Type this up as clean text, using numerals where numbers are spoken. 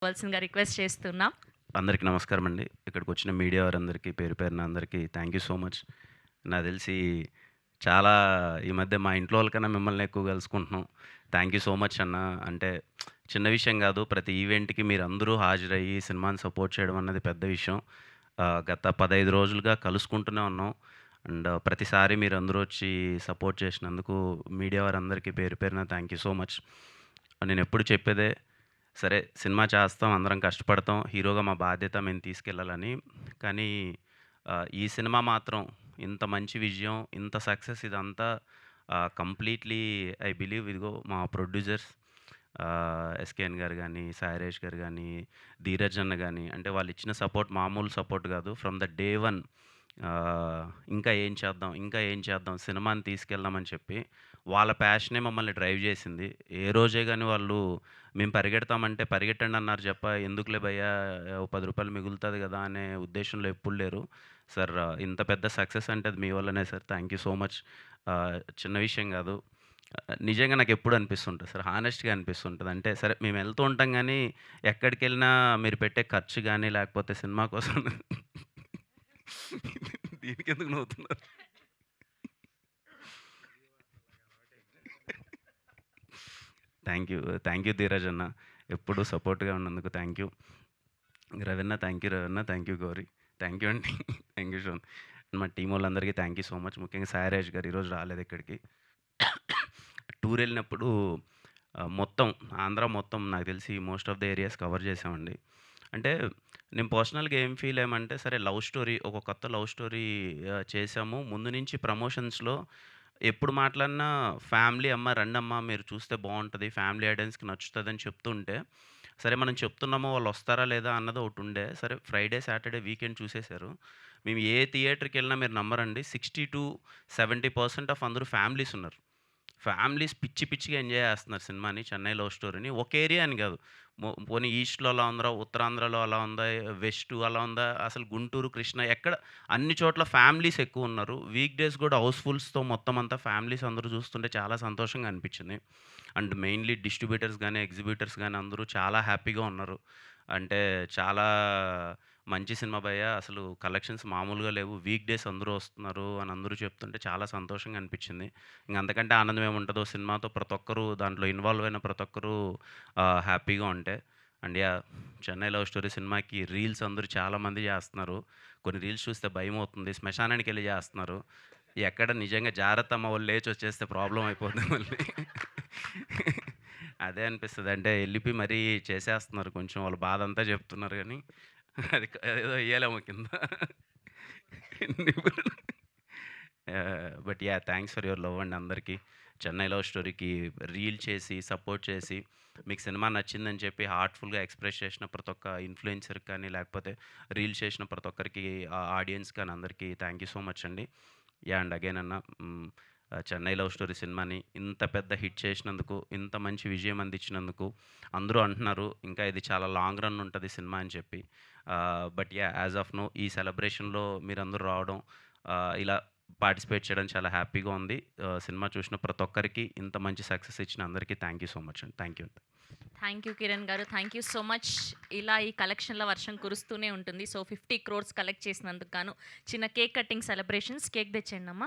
కావాల్సిందిగా రిక్వెస్ట్ చేస్తున్నాం. అందరికీ నమస్కారం అండి. ఇక్కడికి వచ్చిన మీడియా వారందరికీ పేరు పేరున అందరికీ థ్యాంక్ యూ సో మచ్. నాకు తెలిసి చాలా ఈ మధ్య మా ఇంట్లో వాళ్ళకన్నా మిమ్మల్ని ఎక్కువ కలుసుకుంటున్నాం. థ్యాంక్ యూ సో మచ్ అన్న. అంటే చిన్న విషయం కాదు. ప్రతి ఈవెంట్‌కి మీరందరూ హాజరయ్యి సినిమాని సపోర్ట్ చేయడం అన్నది పెద్ద విషయం. గత 15 రోజులుగా కలుసుకుంటూనే ఉన్నాం. అండ్ ప్రతిసారి మీరందరూ వచ్చి సపోర్ట్ చేసినందుకు మీడియా వారందరికీ పేరు పేరున థ్యాంక్ యూ సో మచ్. నేనెప్పుడు చెప్పేదే సరే సినిమా చేస్తాం, అందరం కష్టపడతాం. హీరోగా మా బాధ్యత మేము తీసుకెళ్ళాలని. కానీ ఈ సినిమా మాత్రం ఇంత మంచి విజయం, ఇంత సక్సెస్ ఇదంతా కంప్లీట్‌లీ ఐ బిలీవ్ ఇదిగో మా ప్రొడ్యూసర్స్ ఎస్‌కేఎన్ గారు గానీ, సాయిరేష్ గారు గానీ, ధీరజ్ అన్న గానీ అంటే వాళ్ళిచ్చిన సపోర్ట్ మామూలు సపోర్ట్ గాదు. ఫ్రమ్ ద డే వన్ ఇంకా ఏం చేద్దాం, ఇంకా ఏం చేద్దాం, సినిమాని తీసుకెళ్దామని చెప్పి వాళ్ళ ప్యాషనే మమ్మల్ని డ్రైవ్ చేసింది. ఏ రోజే గాని వాళ్ళు మేము పరిగెడతామంటే పరిగెట్టండి అన్నారు చెప్ప, ఎందుకులే భయ్యా ఓ రూ. 10 మిగులుతది గదా! అనే ఉద్దేశంలో ఎప్పుడు లేరు. సార్ ఇంత పెద్ద సక్సెస్ అంటే అది మీ వల్లనే sir. Thank you so much. చిన్న విషయం గాదు. నిజంగా నాకెప్పుడు అనిపిస్తుంటది సార్. హానెస్ట్‌గా అనిపిస్తుంటది. అంటే సరే మేము వెళ్తూ ఉంటాం గానీ, ఎక్కడికెళ్ళినా మీరు పెట్టే ఖర్చు గానీ, లేకపోతే సినిమా కోసం దీనికెందుకు నవ్వుతున్నారు? Thank you. Thank you Dheeraj అన్న. ఎప్పుడు సపోర్ట్‌గా ఉన్నందుకు thank you. Raveena thank you Raveena. Thank you Gauri. Thank you అండి. Thank you Shon. మా టీమోళ్ళందరికీ థ్యాంక్ యూ సో మచ్. ముఖ్యంగా సాయిరాజ్ గారు ఈరోజు రాలేదు ఇక్కడికి. టూర్ ఎళ్ళినప్పుడు మొత్తం ఆంధ్ర మొత్తం నాకు తెలిసి most of the areas cover చేశామండి. అంటే నేను పర్సనల్‌గా ఏం ఫీల్ అయ్యామంటే సరే లవ్ స్టోరీ ఒక కొత్త లవ్ స్టోరీ చేశాము. ముందు నుంచి ప్రమోషన్స్‌లో ఎప్పుడు మాట్లాడినా ఫ్యామిలీ అమ్మ రండమ్మా మీరు చూస్తే బావుంటది. ఫ్యామిలీ ఆడియన్స్‌కి నచ్చుతదని చెప్తుంటే, సరే మనం చెప్తున్నామో వాళ్ళొస్తారా లేదా అన్నది ఒకటుండే. సరే ఫ్రైడే, సాటర్‌డే వీకెండ్ చూసేసారు. మేము ఏ థియేటర్‌కెళ్ళినా మీరు నమ్మరండి 60-70% ఆఫ్ అందరూ ఫ్యామిలీస్ ఉన్నారు. ఫ్యామిలీస్ పిచ్చి పిచ్చిగా ఎంజాయ్ చేస్తున్నారు సినిమాని 'చెన్నై లవ్ స్టోరీని.' ఒక ఏరియా అని కాదు. పోనీ ఈస్ట్‌లో అలా ఉందిరా, ఉత్తరాంధ్రలో అలా ఉందా, వెస్టు అలా ఉందా, అసలు గుంటూరు, కృష్ణ ఎక్కడ అన్ని చోట్ల ఫ్యామిలీస్ ఎక్కువున్నారు. వీక్ డేస్ కూడా హౌస్‌ఫుల్స్‌తో మొత్తం అంతా ఫ్యామిలీస్ అందరూ చూస్తుంటే చాలా సంతోషంగా అనిపించింది. అండ్ మెయిన్‌లీ డిస్ట్రిబ్యూటర్స్ గాని, ఎగ్జిబిటర్స్ గాని అందరూ చాలా హ్యాపీగా ఉన్నారు. అంటే చాలా మంచి సినిమా భయ్యా! అసలు కలెక్షన్స్ మామూలుగా లేవు. వీక్ డేస్ అందరూ వస్తున్నారు అని అందరూ చెప్తుంటే చాలా సంతోషంగా అనిపించింది. ఇంక అంతకంటే ఆనందం ఏముంటదో సినిమాతో ప్రతి ఒక్కరు దాంట్లో ఇన్వాల్వ్ అయిన ప్రతి ఒక్కరు హ్యాపీగా ఉంటే. And yeah! 'Chennai love story' సినిమాకి రీల్స్ అందరూ చాలామంది చేస్తున్నారు. కొన్ని రీల్స్ చూస్తే భయమవుతుంది. శ్మశానానికెళ్ళి చేస్తున్నారు. ఎక్కడ నిజంగా జాగ్రత్తమ్మ వాళ్ళు లేచొచ్చేస్తే ప్రాబ్లమ్ అయిపోద్ది మళ్ళీ. అదే అనిపిస్తది. అంటే ఎళ్ళిపోయి మరీ చేసేస్తున్నారు కొంచెం వాళ్ళ బాధంతా చెప్తున్నారు గానీ, అదేదో ఎయ్యాలేమో కింద. But yeah! Thanks for your love అండి అందరికీ. 'చెన్నై లవ్ స్టోరీకి' రీల్ చేసి, సపోర్ట్ చేసి, మీకు సినిమా నచ్చిందని చెప్పి హార్ట్‌ఫుల్‌గా ఎక్స్‌ప్రెస్ చేసిన ప్రతి ఒక్క ఇన్‌ఫ్లుయెన్సర్‌కి కానీ, లేకపోతే రీల్ చేసిన ప్రతి ఒక్కరికి ఆడియన్స్ కానీ అందరికీ థ్యాంక్ యూ సో మచ్ అండి. యాహ్! అండ్ అగైన్ అన్న 'చెన్నై లవ్ స్టోరీ' సినిమాని ఇంత పెద్ద హిట్ చేసినందుకు, ఇంత మంచి విజయం అందించినందుకు అందరూ అంటున్నారు, ఇంకా ఇది చాలా లాంగ్ రన్ ఉంటది సినిమా అని చెప్పి. But yeah! As of now ఈ సెలబ్రేషన్‌లో మీరందరూ రావడం, ఇలా పార్టిసిపేట్ చేయడం చాలా హ్యాపీగా ఉంది. సినిమా చూసిన ప్రతి ఒక్కరికి ఇంత మంచి సక్సెస్ ఇచ్చిన అందరికీ థ్యాంక్ యూ సో మచ్ అండి. Thank you. Thank you Kiran garu. Thank you so much. ఇలా ఈ కలెక్షన్‌ల వర్షం కురుస్తూనే ఉంటుంది. సో 50 క్రోర్స్ కలెక్ట్ చేసినందుకు గాను చిన్న కేక్ కటింగ్ సెలబ్రేషన్స్. కేక్ తెచ్చేయండమ్మా.